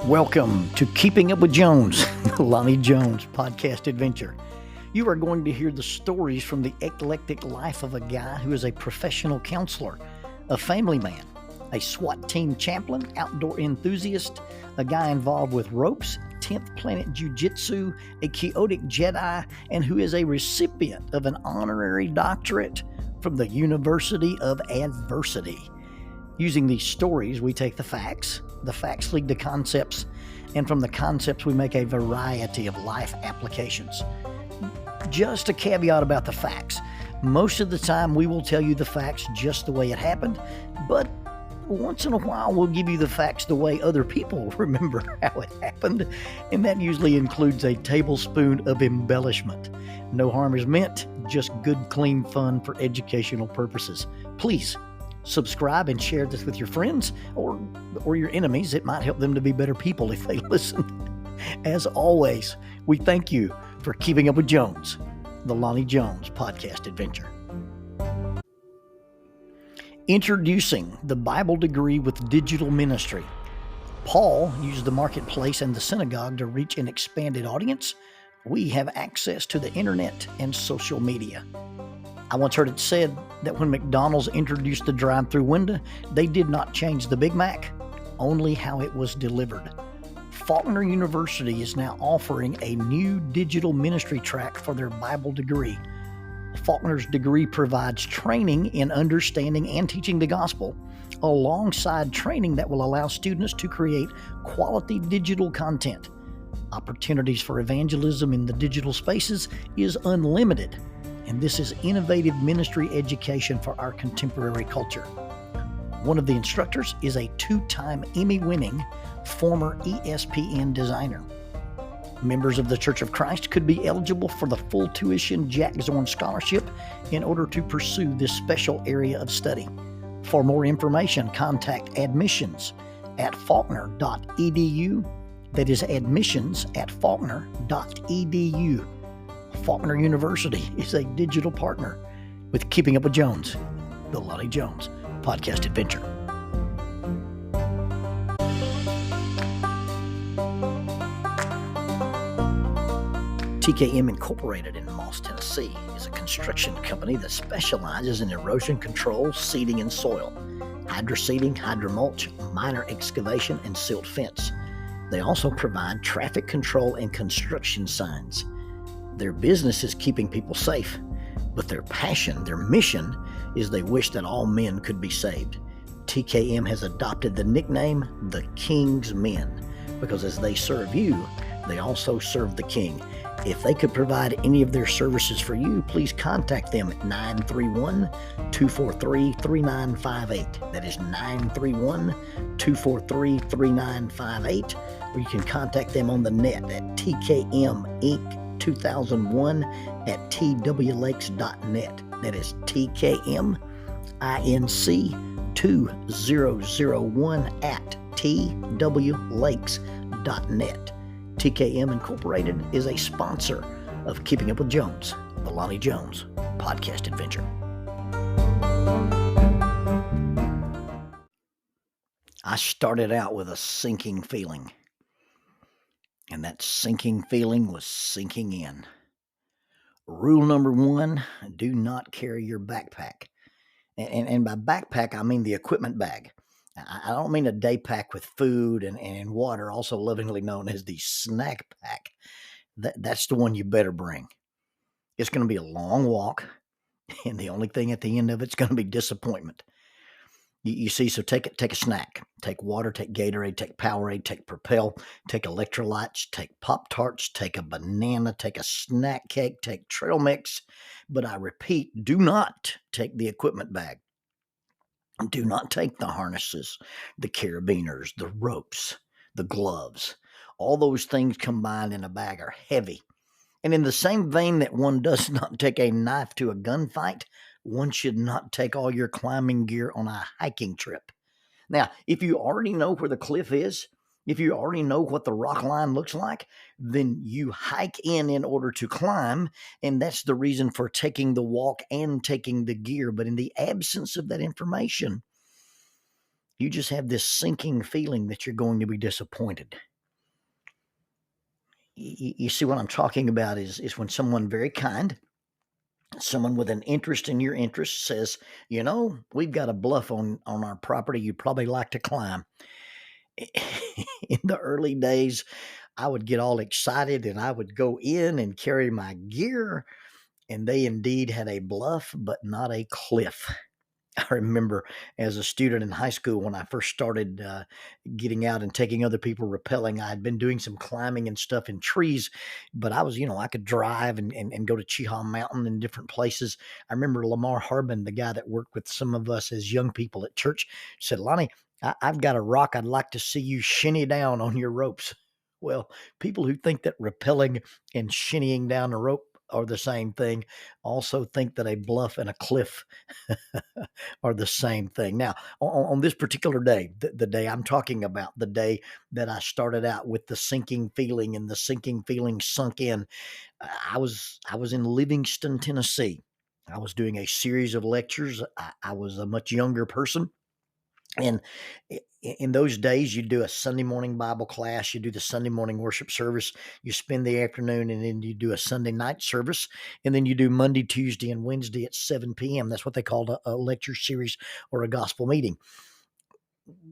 Welcome to Keeping Up with Jones, the Lonnie Jones podcast adventure. You are going to hear the stories from the eclectic life of a guy who is a professional counselor, a family man, a SWAT team chaplain, outdoor enthusiast, a guy involved with ropes, 10th Planet Jiu-Jitsu, a chaotic Jedi, and who is a recipient of an honorary doctorate from the University of Adversity. Using these stories, we take the facts lead to concepts, and from the concepts we make a variety of life applications. Just a caveat about the facts. Most of the time we will tell you the facts just the way it happened, but once in a while we'll give you the facts the way other people remember how it happened, and that usually includes a tablespoon of embellishment. No harm is meant, just good, clean fun for educational purposes. Please subscribe and share this with your friends or your enemies. It might help them to be better people if they listen. As always, we thank you for keeping up with Jones, the Lonnie Jones podcast adventure. Introducing the Bible degree with digital ministry. Paul used the marketplace and the synagogue to reach an expanded audience. We have access to the internet and social media. I once heard it said that when McDonald's introduced the drive-through window, they did not change the Big Mac, only how it was delivered. Faulkner University is now offering a new digital ministry track for their Bible degree. Faulkner's degree provides training in understanding and teaching the gospel, alongside training that will allow students to create quality digital content. Opportunities for evangelism in the digital spaces is unlimited, and this is innovative ministry education for our contemporary culture. One of the instructors is a 2-time Emmy-winning former ESPN designer. Members of the Church of Christ could be eligible for the full tuition Jack Zorn Scholarship in order to pursue this special area of study. For more information, contact admissions at faulkner.edu. That is admissions at faulkner.edu. Faulkner University is a digital partner with Keeping Up with Jones, the Lonnie Jones podcast adventure. TKM Incorporated in Moss, Tennessee is a construction company that specializes in erosion control, seeding, and soil, hydroseeding, hydromulch, minor excavation, and silt fence. They also provide traffic control and construction signs. Their business is keeping people safe, but their passion, their mission, is they wish that all men could be saved. TKM has adopted the nickname the King's Men because as they serve you, they also serve the King. If they could provide any of their services for you, please contact them at 931-243-3958. That is 931-243-3958. Or you can contact them on the net at tkminc2001 at twlakes.net. That is tkminc2001 at twlakes.net. TKM Incorporated is a sponsor of Keeping Up with Jones, the Lonnie Jones podcast adventure. I started out with a sinking feeling, and that sinking feeling was sinking in. Rule number 1, do not carry your backpack. And by backpack, I mean the equipment bag. I don't mean a day pack with food and water, also lovingly known as the snack pack. That's the one you better bring. It's going to be a long walk, and the only thing at the end of it's going to be disappointment. You see, so take a snack. Take water, take Gatorade, take Powerade, take Propel, take electrolytes, take Pop-Tarts, take a banana, take a snack cake, take trail mix. But I repeat, do not take the equipment bag. Do not take the harnesses, the carabiners, the ropes, the gloves. All those things combined in a bag are heavy. And in the same vein that one does not take a knife to a gunfight, one should not take all your climbing gear on a hiking trip. Now, if you already know where the cliff is, if you already know what the rock line looks like, then you hike in order to climb, and that's the reason for taking the walk and taking the gear. But in the absence of that information, you just have this sinking feeling that you're going to be disappointed. You see what I'm talking about is when someone very kind, someone with an interest in your interest says, we've got a bluff on our property you'd probably like to climb. In the early days, I would get all excited and I would go in and carry my gear, and they indeed had a bluff, but not a cliff. I remember as a student in high school when I first started getting out and taking other people rappelling, I had been doing some climbing and stuff in trees, but I was, I could drive and go to Cheehaw Mountain and different places. I remember Lamar Harbin, the guy that worked with some of us as young people at church, said, Lonnie, I've got a rock I'd like to see you shinny down on your ropes. Well, people who think that rappelling and shinnying down a rope are the same thing also think that a bluff and a cliff are the same thing. Now, on this particular day, the day I'm talking about, the day that I started out with the sinking feeling and the sinking feeling sunk in, I was in Livingston, Tennessee. I was doing a series of lectures. I was a much younger person. And in those days, you do a Sunday morning Bible class, you do the Sunday morning worship service, you spend the afternoon, and then you do a Sunday night service, and then you do Monday, Tuesday, and Wednesday at 7 p.m. That's what they called a lecture series or a gospel meeting.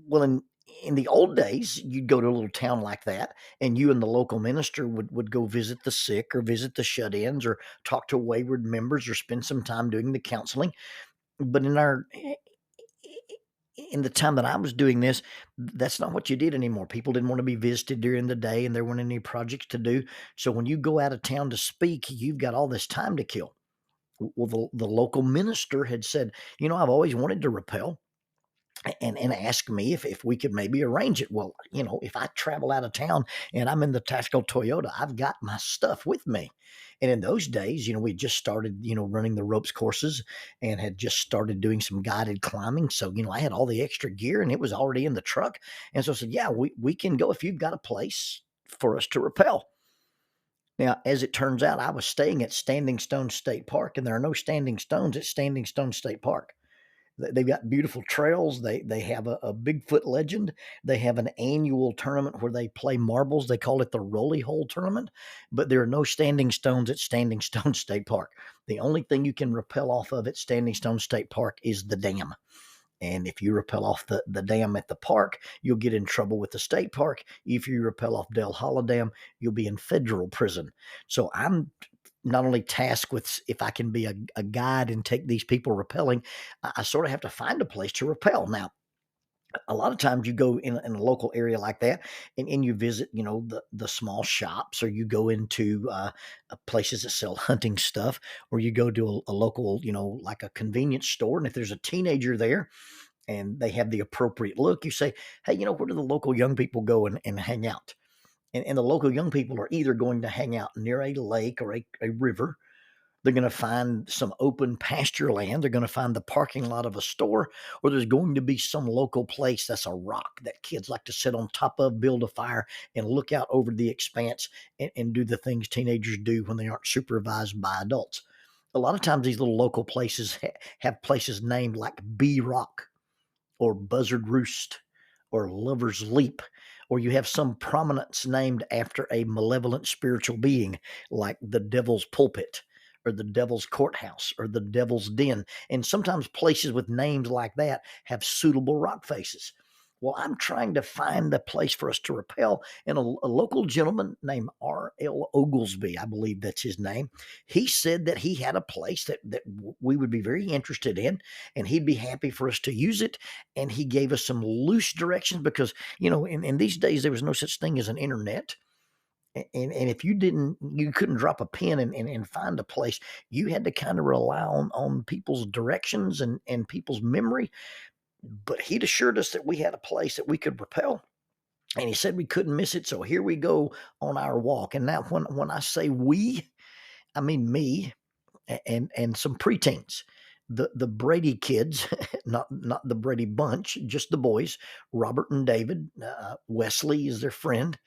Well, in the old days, you'd go to a little town like that, and you and the local minister would go visit the sick or visit the shut-ins or talk to wayward members or spend some time doing the counseling. But in the time that I was doing this, that's not what you did anymore. People didn't want to be visited during the day, and there weren't any projects to do. So when you go out of town to speak, you've got all this time to kill. Well, the local minister had said, I've always wanted to rappel, and ask me if we could maybe arrange it. Well, if I travel out of town and I'm in the tactical Toyota, I've got my stuff with me. And in those days, we just started, running the ropes courses and had just started doing some guided climbing. So, I had all the extra gear and it was already in the truck. And so I said, yeah, we can go if you've got a place for us to rappel. Now, as it turns out, I was staying at Standing Stone State Park, and there are no standing stones at Standing Stone State Park. They've got beautiful trails. They have a Bigfoot legend. They have an annual tournament where they play marbles. They call it the Rolly Hole Tournament, but there are no standing stones at Standing Stone State Park. The only thing you can rappel off of at Standing Stone State Park is the dam. And if you rappel off the dam at the park, you'll get in trouble with the state park. If you rappel off Del Holla Dam, you'll be in federal prison. So I'm not only tasked with if I can be a guide and take these people rappelling, I sort of have to find a place to rappel. Now, a lot of times you go in a local area like that and you visit, the small shops, or you go into places that sell hunting stuff, or you go to a local, like a convenience store. And if there's a teenager there and they have the appropriate look, you say, hey, where do the local young people go and hang out? And the local young people are either going to hang out near a lake or a river. They're going to find some open pasture land. They're going to find the parking lot of a store, or there's going to be some local place that's a rock that kids like to sit on top of, build a fire, and look out over the expanse and do the things teenagers do when they aren't supervised by adults. A lot of times these little local places have places named like Bee Rock or Buzzard Roost or Lover's Leap, or you have some prominence named after a malevolent spiritual being like the Devil's Pulpit or the Devil's Courthouse or the Devil's Den. And sometimes places with names like that have suitable rock faces. Well, I'm trying to find the place for us to rappel, and a local gentleman named R.L. Oglesby, I believe that's his name, he said that he had a place that we would be very interested in, and he'd be happy for us to use it. And he gave us some loose directions because, in these days, there was no such thing as an internet. And if you couldn't drop a pin and find a place. You had to kind of rely on people's directions and people's memory. But he'd assured us that we had a place that we could rappel, and he said we couldn't miss it. So here we go on our walk. And now when I say we, I mean me and some preteens. The Brady kids, not the Brady bunch, just the boys, Robert and David. Wesley is their friend.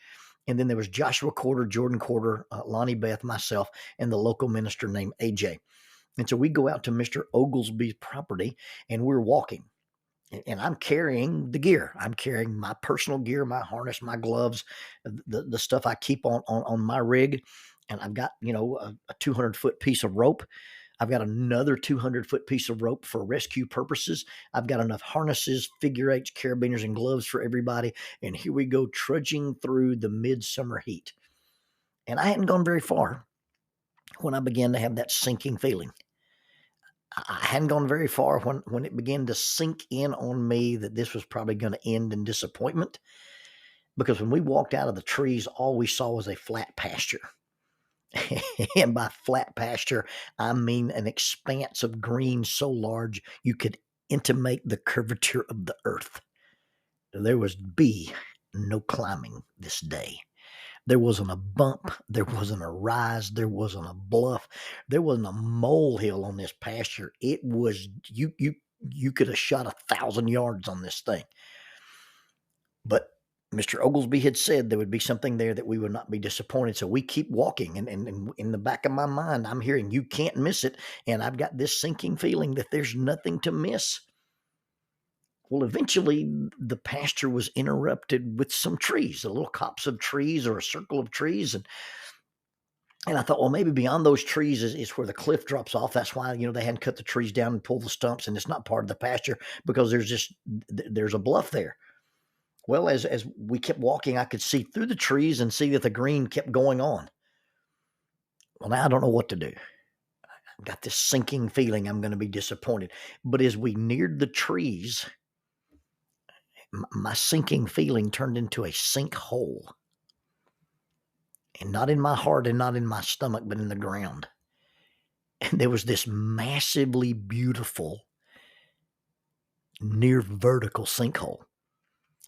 And then there was Joshua Corder, Jordan Corder, Lonnie Beth, myself, and the local minister named AJ. And so we go out to Mr. Oglesby's property, and we're walking. and I'm carrying the gear. I'm carrying my personal gear, my harness, my gloves, the stuff I keep on my rig. And I've got, a 200-foot piece of rope. I've got another 200-foot piece of rope for rescue purposes. I've got enough harnesses, figure eights, carabiners, and gloves for everybody. And here we go, trudging through the midsummer heat. And I hadn't gone very far when I began to have that sinking feeling. I hadn't gone very far when it began to sink in on me that this was probably going to end in disappointment. Because when we walked out of the trees, all we saw was a flat pasture. And by flat pasture, I mean an expanse of green so large you could intimate the curvature of the earth. There was no climbing this day. There wasn't a bump. There wasn't a rise. There wasn't a bluff. There wasn't a molehill on this pasture. It was you could have shot 1,000 yards on this thing. But Mr. Oglesby had said there would be something there that we would not be disappointed. So we keep walking. And in the back of my mind, I'm hearing you can't miss it. And I've got this sinking feeling that there's nothing to miss. Well, eventually the pasture was interrupted with some trees, a little copse of trees or a circle of trees. And I thought, well, maybe beyond those trees is where the cliff drops off. That's why, they hadn't cut the trees down and pulled the stumps, and it's not part of the pasture because there's a bluff there. Well, as we kept walking, I could see through the trees and see that the green kept going on. Well, now I don't know what to do. I've got this sinking feeling I'm going to be disappointed. But as we neared the trees, my sinking feeling turned into a sinkhole. And not in my heart and not in my stomach, but in the ground. And there was this massively beautiful, near vertical sinkhole.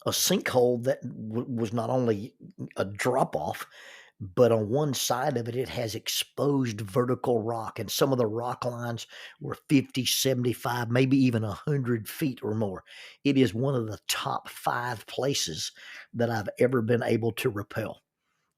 A sinkhole that was not only a drop off, but on one side of it, it has exposed vertical rock. And some of the rock lines were 50, 75, maybe even 100 feet or more. It is one of the top 5 places that I've ever been able to rappel.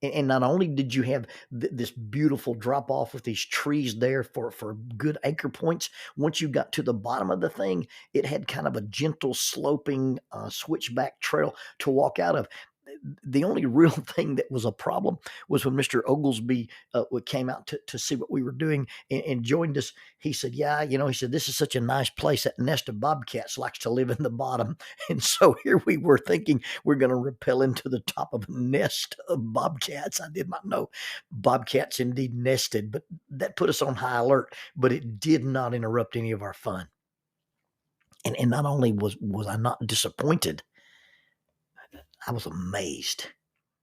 And not only did you have this beautiful drop off with these trees there for good anchor points, once you got to the bottom of the thing, it had kind of a gentle sloping switchback trail to walk out of. The only real thing that was a problem was when Mr. Oglesby came out to see what we were doing and joined us. He said, yeah, he said, this is such a nice place. That nest of bobcats likes to live in the bottom. And so here we were thinking we're going to rappel into the top of a nest of bobcats. I did not know bobcats indeed nested, but that put us on high alert, but it did not interrupt any of our fun. And not only was I not disappointed, I was amazed.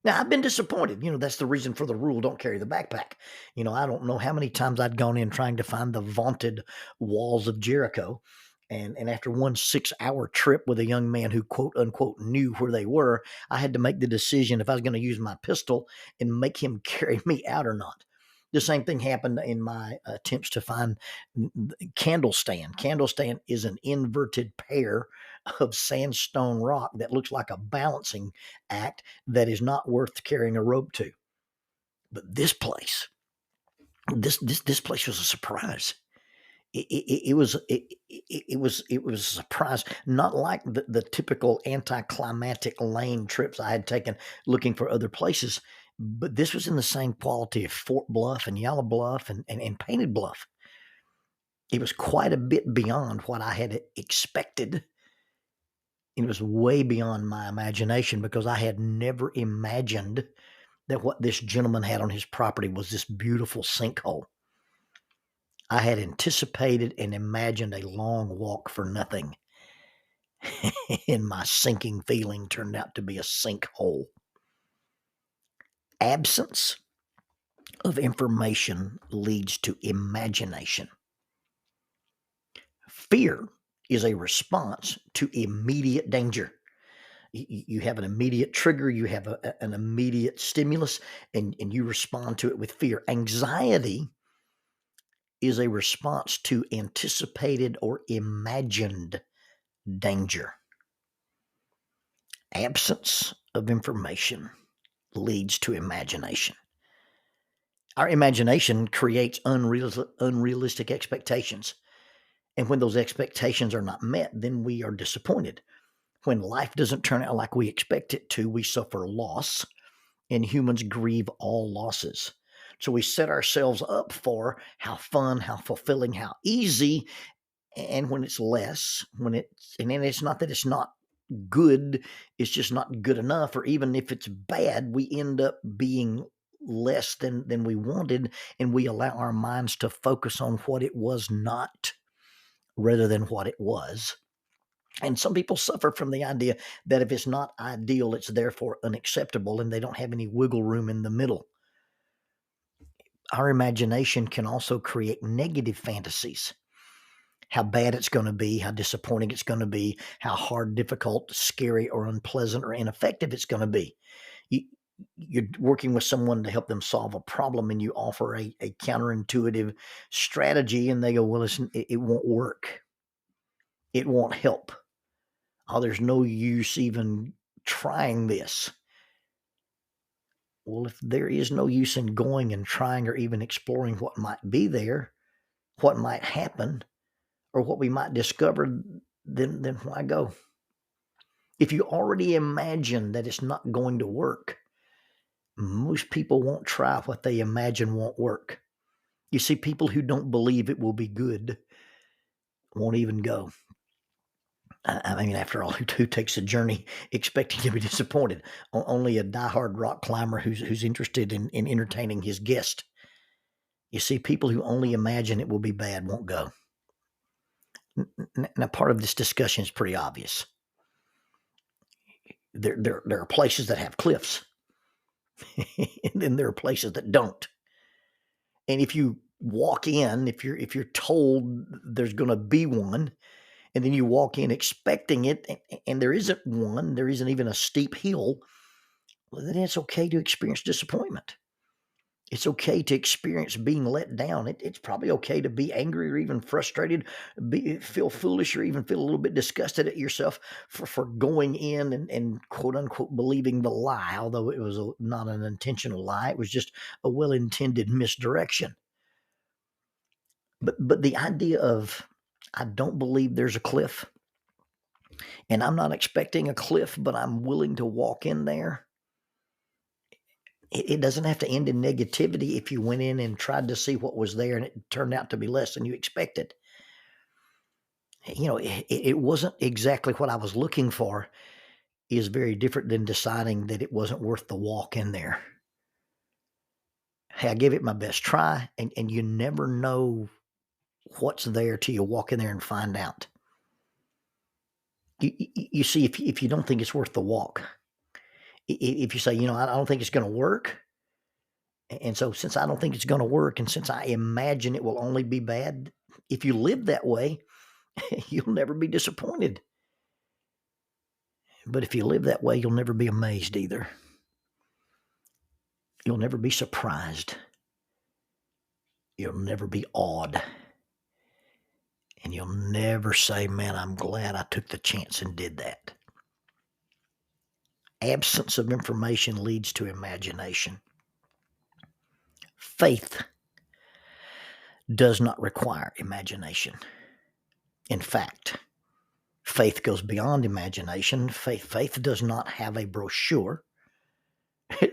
Now, I've been disappointed. That's the reason for the rule, don't carry the backpack. I don't know how many times I'd gone in trying to find the vaunted walls of Jericho. And after one 6-hour trip with a young man who, quote unquote, knew where they were, I had to make the decision if I was going to use my pistol and make him carry me out or not. The same thing happened in my attempts to find candle stand. Candle stand is an inverted pair of sandstone rock that looks like a balancing act that is not worth carrying a rope to. But this place was a surprise. It was a surprise, not like the typical anticlimactic lane trips I had taken looking for other places, but this was in the same quality of Fort Bluff and Yellow Bluff and Painted Bluff. It was quite a bit beyond what I had expected. It was way beyond my imagination because I had never imagined that what this gentleman had on his property was this beautiful sinkhole. I had anticipated and imagined a long walk for nothing. And my sinking feeling turned out to be a sinkhole. Absence of information leads to imagination. Fear is a response to immediate danger. You have an immediate trigger, you have an immediate stimulus, and you respond to it with fear. Anxiety is a response to anticipated or imagined danger. Absence of information leads to imagination. Our imagination creates unrealistic expectations. And when those expectations are not met, then we are disappointed. When life doesn't turn out like we expect it to, we suffer loss, and humans grieve all losses. So we set ourselves up for how fun, how fulfilling, how easy. And when it's less, and then it's not that it's not good, it's just not good enough. Or even if it's bad, we end up being less than we wanted, and we allow our minds to focus on what it was not rather than what it was. And some people suffer from the idea that if it's not ideal, it's therefore unacceptable, and they don't have any wiggle room in the middle. Our imagination can also create negative fantasies. How bad it's going to be, how disappointing it's going to be, how hard, difficult, scary, or unpleasant or ineffective it's going to be. You're working with someone to help them solve a problem, and you offer a counterintuitive strategy, and they go, well, listen, it won't work. It won't help. Oh, there's no use even trying this. Well, if there is no use in going and trying or even exploring what might be there, what might happen, or what we might discover, then why go? If you already imagine that it's not going to work, most people won't try what they imagine won't work. You see, people who don't believe it will be good won't even go. I mean, after all, who takes a journey expecting to be disappointed? Only a diehard rock climber who's interested in entertaining his guest. You see, people who only imagine it will be bad won't go. Now, part of this discussion is pretty obvious. There are places that have cliffs, and then there are places that don't. And if you walk in, if you're told there's going to be one, and then you walk in expecting it, and there isn't one, there isn't even a steep hill, well, then it's okay to experience disappointment. It's okay to experience being let down. It's probably okay to be angry or even frustrated, feel foolish, or even feel a little bit disgusted at yourself for going in and quote unquote believing the lie, although it was not an intentional lie. It was just a well-intended misdirection. But the idea of, I don't believe there's a cliff, and I'm not expecting a cliff, but I'm willing to walk in there. It doesn't have to end in negativity if you went in and tried to see what was there and it turned out to be less than you expected. You know, it wasn't exactly what I was looking for is very different than deciding that it wasn't worth the walk in there. Hey, I gave it my best try, and you never know what's there till you walk in there and find out. You see, if you don't think it's worth the walk, if you say, I don't think it's going to work, and so since I don't think it's going to work, and since I imagine it will only be bad, if you live that way, you'll never be disappointed. But if you live that way, you'll never be amazed either. You'll never be surprised. You'll never be awed. And you'll never say, man, I'm glad I took the chance and did that. Absence of information leads to imagination. Faith does not require imagination. In fact, faith goes beyond imagination. Faith does not have a brochure.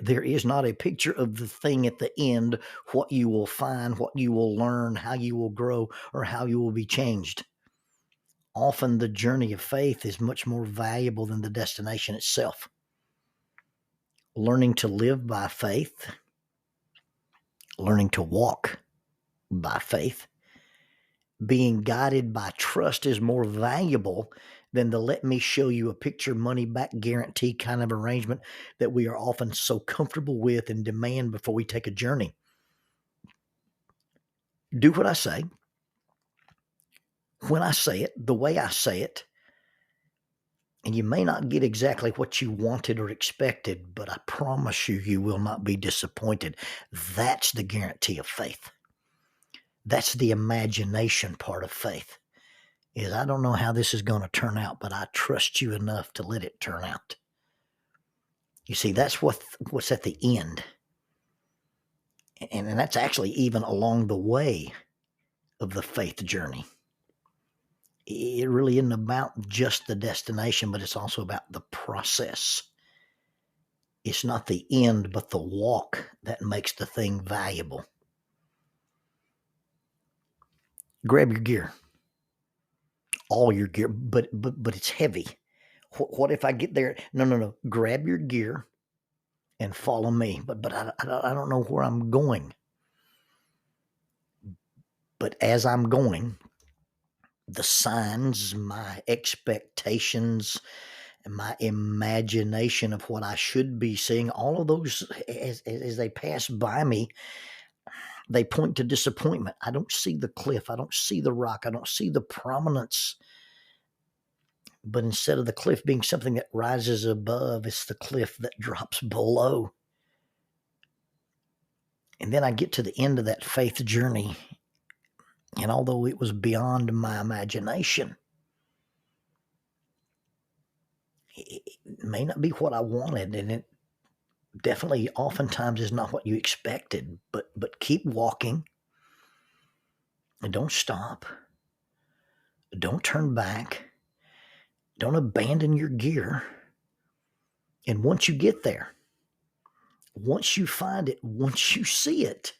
There is not a picture of the thing at the end, what you will find, what you will learn, how you will grow, or how you will be changed. Often the journey of faith is much more valuable than the destination itself. Learning to live by faith, learning to walk by faith, being guided by trust is more valuable than the let me show you a picture money back guarantee kind of arrangement that we are often so comfortable with and demand before we take a journey. Do what I say, when I say it, the way I say it, and you may not get exactly what you wanted or expected, but I promise you will not be disappointed. That's the guarantee of faith. That's the imagination part of faith. Is I don't know how this is going to turn out, but I trust you enough to let it turn out. You see, that's what's at the end. And that's actually even along the way of the faith journey. it really isn't about just the destination, but it's also about the process. It's not the end, but the walk that makes the thing valuable. Grab your gear, all your gear, but it's heavy. What if I get there? No. Grab your gear and follow me. But I don't know where I'm going. But as I'm going, the signs, my expectations, and my imagination of what I should be seeing, all of those, as they pass by me, they point to disappointment. I don't see the cliff. I don't see the rock. I don't see the prominence. But instead of the cliff being something that rises above, it's the cliff that drops below. And then I get to the end of that faith journey, and although it was beyond my imagination, it may not be what I wanted, and it definitely oftentimes is not what you expected, but keep walking, and don't stop. Don't turn back. Don't abandon your gear. And once you get there, once you find it, once you see it,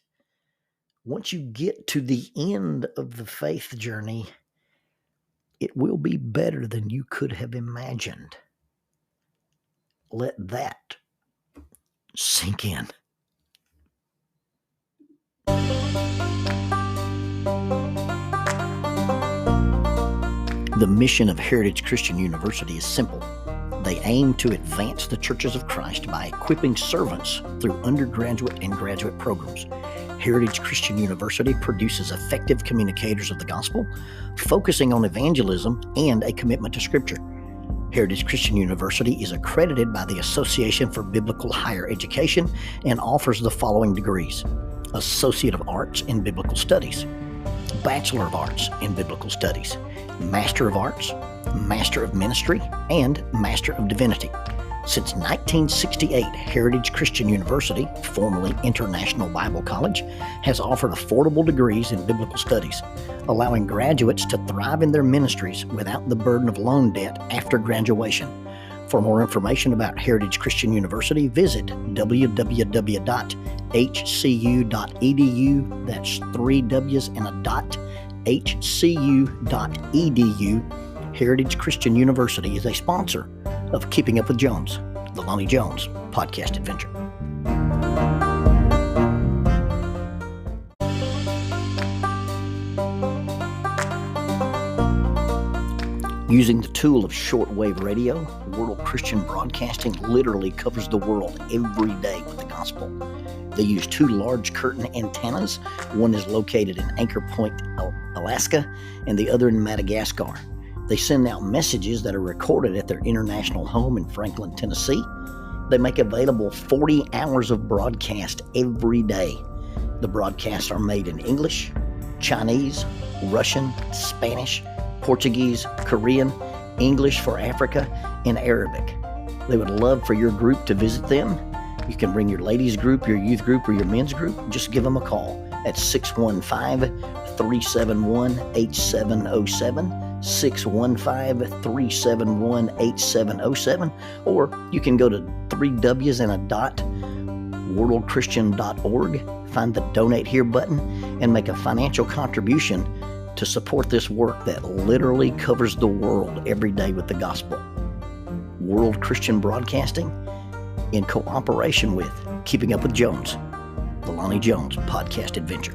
once you get to the end of the faith journey, it will be better than you could have imagined. Let that sink in. The mission of Heritage Christian University is simple. They aim to advance the churches of Christ by equipping servants through undergraduate and graduate programs. Heritage Christian University produces effective communicators of the gospel, focusing on evangelism and a commitment to Scripture. Heritage Christian University is accredited by the Association for Biblical Higher Education and offers the following degrees: Associate of Arts in Biblical Studies, Bachelor of Arts in Biblical Studies, Master of Arts, Master of Ministry, and Master of Divinity. Since 1968, Heritage Christian University, formerly International Bible College, has offered affordable degrees in biblical studies, allowing graduates to thrive in their ministries without the burden of loan debt after graduation. For more information about Heritage Christian University, visit www.hcu.edu. That's 3 W's and a dot. hcu.edu. Heritage Christian University is a sponsor of Keeping Up with Jones, the Lonnie Jones podcast adventure. Using the tool of shortwave radio, World Christian Broadcasting literally covers the world every day with the gospel. They use 2 large curtain antennas. One is located in Anchor Point, Alaska, and the other in Madagascar. They send out messages that are recorded at their international home in Franklin, Tennessee. They make available 40 hours of broadcast every day. The broadcasts are made in English, Chinese, Russian, Spanish, Portuguese, Korean, English for Africa, and Arabic. They would love for your group to visit them. You can bring your ladies group, your youth group, or your men's group. Just give them a call at 615-371-8707, 615-371-8707, or you can go to 3 W's and a dot, worldchristian.org, find the Donate Here button, and make a financial contribution to support this work that literally covers the world every day with the gospel. World Christian Broadcasting, in cooperation with Keeping Up with Jones, the Lonnie Jones podcast adventure.